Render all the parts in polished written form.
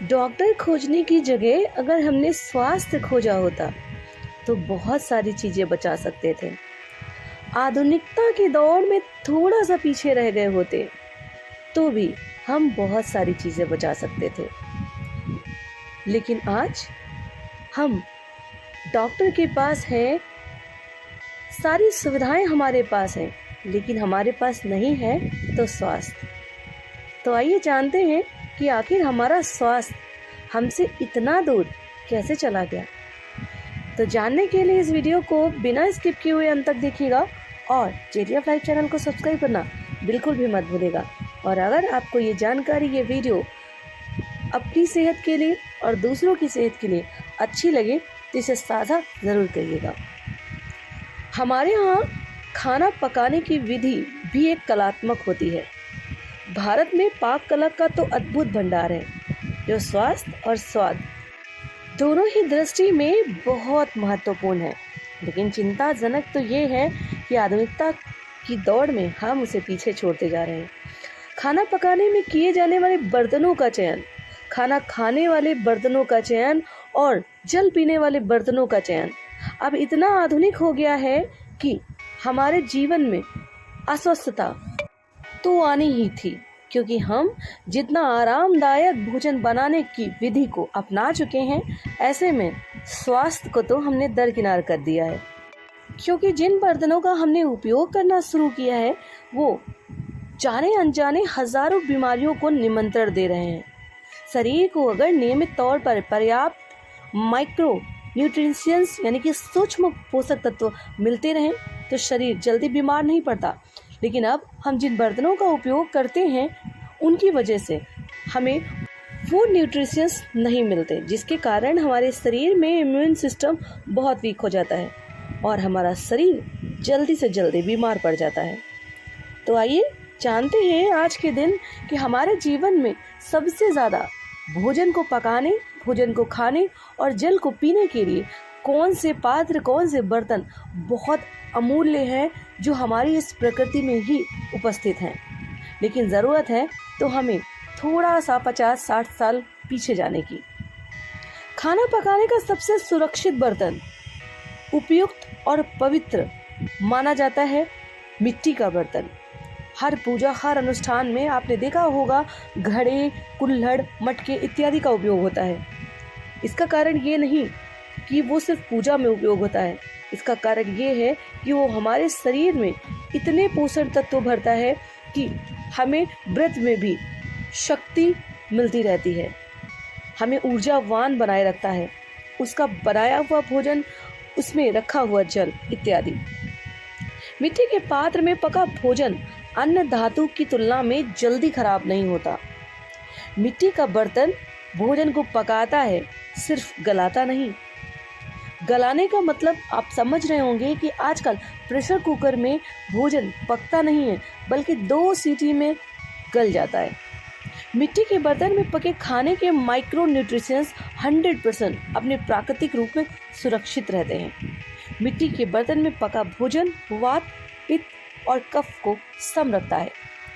Doctor खोजने की जगह अगर हमने स्वास्थ्य खोजा होता तो बहुत सारी चीजें बचा सकते थे। आधुनिकता की दौड़ में थोड़ा सा पीछे रह गए होते तो भी हम बहुत सारी चीजें बचा सकते थे। लेकिन आज हम डॉक्टर के पास हैं, सारी सुविधाएं हमारे पास हैं, लेकिन हमारे पास नहीं है तो स्वास्थ्य। तो आइए जानते हैं कि आखिर हमारा स्वास्थ्य हमसे इतना दूर कैसे चला गया। तो जानने के लिए इस वीडियो को बिना स्किप किए हुए अंत तक देखिएगा और जेडी ऑफ लाइफ चैनल को सब्सक्राइब करना बिल्कुल भी मत भूलिएगा। और अगर आपको ये जानकारी, ये वीडियो अपनी सेहत के लिए और दूसरों की सेहत के लिए अच्छी लगे तो इसे साझा ज़रूर करिएगा। हमारे यहाँ खाना पकाने की विधि भी एक कलात्मक होती है। भारत में पाक कला का तो अद्भुत भंडार है जो स्वास्थ्य और स्वाद दोनों ही दृष्टि में बहुत महत्वपूर्ण है। लेकिन चिंताजनक तो ये है कि आधुनिकता की दौड़ में हम उसे पीछे छोड़ते जा रहे हैं। खाना पकाने में किए जाने वाले बर्तनों का चयन, खाना खाने वाले बर्तनों का चयन और जल पीने वाले बर्तनों का चयन अब इतना आधुनिक हो गया है कि हमारे जीवन में अस्वस्थता तो आनी ही थी, क्योंकि हम जितना आरामदायक भोजन बनाने की विधि को अपना चुके हैं, ऐसे में स्वास्थ्य को तो हमने दरकिनार कर दिया है। क्योंकि जिन बर्तनों का हमने उपयोग करना शुरू किया है वो जाने अनजाने हजारों बीमारियों को निमंत्रण दे रहे हैं। शरीर को अगर नियमित तौर पर पर्याप्त माइक्रो न्यूट्रिशंस यानी कि सूक्ष्म पोषक तत्व मिलते रहें तो शरीर जल्दी बीमार नहीं पड़ता। लेकिन अब हम जिन बर्तनों का उपयोग करते हैं उनकी वजह से हमें वो न्यूट्रिशंस नहीं मिलते, जिसके कारण हमारे शरीर में इम्यून सिस्टम बहुत वीक हो जाता है और हमारा शरीर जल्दी से जल्दी बीमार पड़ जाता है। तो आइए जानते हैं आज के दिन कि हमारे जीवन में सबसे ज़्यादा भोजन को पकाने, भोजन को खाने और जल को पीने के लिए कौन से पात्र, कौन से बर्तन बहुत अमूल्य हैं जो हमारी इस प्रकृति में ही उपस्थित हैं। लेकिन ज़रूरत है तो हमें थोड़ा सा 50-60 साल पीछे जाने की। खाना पकाने का सबसे सुरक्षित बर्तन, उपयुक्त और पवित्र माना जाता है मिट्टी का बर्तन। हर पूजा, हर अनुष्ठान में आपने देखा होगा घड़े, कुल्हड़, मटके इत्यादि का उपयोग होता है। इसका कारण ये नहीं कि वो सिर्फ पूजा में उपयोग होता है, इसका कारण ये है कि वो हमारे शरीर में इतने पोषण तत्व भरता है कि हमें व्रत में भी शक्ति मिलती रहती है, हमें ऊर्जावान बनाए रखता है। उसका बनाया हुआ भोजन, उसमें रखा हुआ जल इत्यादि। मिट्टी के पात्र में पका भोजन अन्य धातु की तुलना में जल्दी खराब नहीं होता। मिट्टी का बर्तन भोजन को पकाता है, सिर्फ गलाता नहीं। गलाने का मतलब आप समझ रहे होंगे कि आजकल प्रेशर कुकर में भोजन पकता नहीं है, बल्कि 2 सीटी में गल जाता है। मिट्टी के बर्तन में पके खाने के माइक्रो न्यूट्रिशंस 100% अपने प्राकृतिक रूप में सुरक्षित रहते हैं। मिट्टी के बर्तन में पका भोजन वात, पित्त और कफ को सम रखता है,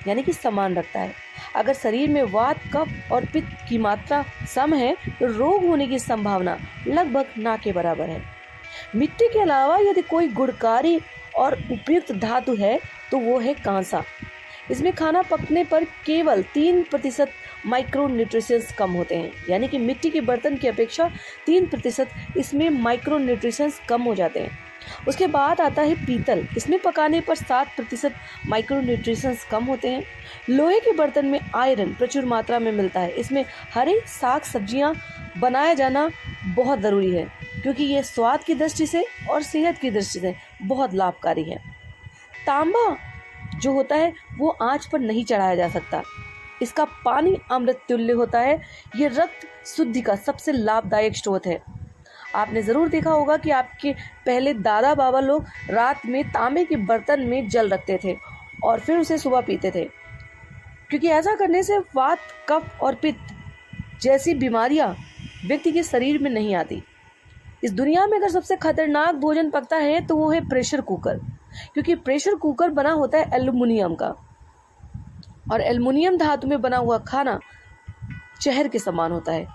यानी कि समान रखता है। अगर शरीर में वात, कफ और पित्त की मात्रा सम है तो रोग होने की संभावना लगभग ना के बराबर है। मिट्टी के अलावा यदि कोई गुणकारी और उपयुक्त धातु है तो वो है कांसा। इसमें खाना पकने पर केवल 3% माइक्रो न्यूट्रिशंस कम होते हैं, यानी कि मिट्टी के बर्तन की अपेक्षा 3% इसमें माइक्रो न्यूट्रिशंस कम हो जाते हैं। उसके बाद आता है पीतल। इसमें पकाने पर 7% माइक्रो न्यूट्रिशंस कम होते हैं। लोहे के बर्तन में आयरन प्रचुर मात्रा में मिलता है। इसमें हरे साग सब्जियां बनाया जाना बहुत ज़रूरी है, क्योंकि ये स्वाद की दृष्टि से और सेहत की दृष्टि से बहुत लाभकारी है। तांबा जो होता है वो आंच पर नहीं चढ़ाया जा सकता। इसका पानी अमृत तुल्य होता है। ये रक्त शुद्धि का सबसे लाभदायक स्रोत है। आपने ज़रूर देखा होगा कि आपके पहले दादा बाबा लोग रात में तांबे के बर्तन में जल रखते थे और फिर उसे सुबह पीते थे, क्योंकि ऐसा करने से वात, कफ और पित्त जैसी बीमारियां व्यक्ति के शरीर में नहीं आती। इस दुनिया में अगर सबसे खतरनाक भोजन पकता है तो वो है प्रेशर कुकर, क्योंकि प्रेशर कुकर बना होता है एल्युमिनियम का और एल्युमिनियम धातु में बना हुआ खाना जहर के समान होता है।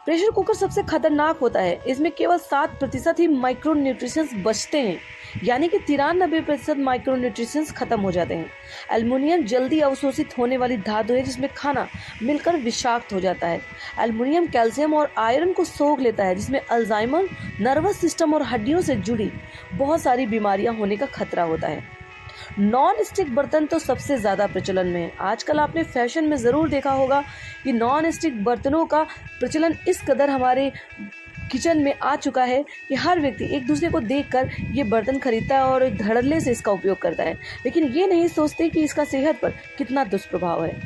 प्रेशर कुकर सबसे खतरनाक होता है, इसमें केवल 7% ही माइक्रो न्यूट्रिशंस बचते हैं, यानी कि 93% माइक्रो न्यूट्रिशंस खत्म हो जाते हैं। एल्युमिनियम जल्दी अवशोषित होने वाली धातु है जिसमें खाना मिलकर विषाक्त हो जाता है। एल्युमिनियम कैल्शियम और आयरन को सोख लेता है, जिसमें अल्जाइमर, नर्वस सिस्टम और हड्डियों से जुड़ी बहुत सारी बीमारियां होने का खतरा होता है। नॉन स्टिक बर्तन तो सबसे ज़्यादा प्रचलन में है। आजकल आपने फैशन में ज़रूर देखा होगा कि नॉन स्टिक बर्तनों का प्रचलन इस कदर हमारे किचन में आ चुका है कि हर व्यक्ति एक दूसरे को देखकर ये बर्तन खरीदता है और धड़ल्ले से इसका उपयोग करता है, लेकिन ये नहीं सोचते कि इसका सेहत पर कितना दुष्प्रभाव है।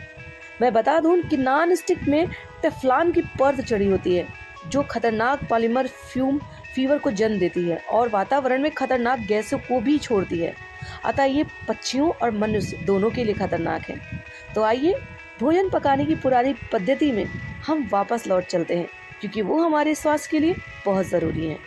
मैं बता दूं कि नॉन स्टिक में टेफ्लॉन की परत चढ़ी होती है, जो खतरनाक पॉलीमर फ्यूम फीवर को जन्म देती है और वातावरण में खतरनाक गैसों को भी छोड़ती है। अतः ये पक्षियों और मनुष्य दोनों के लिए खतरनाक है। तो आइए भोजन पकाने की पुरानी पद्धति में हम वापस लौट चलते हैं, क्योंकि वो हमारे स्वास्थ्य के लिए बहुत ज़रूरी है।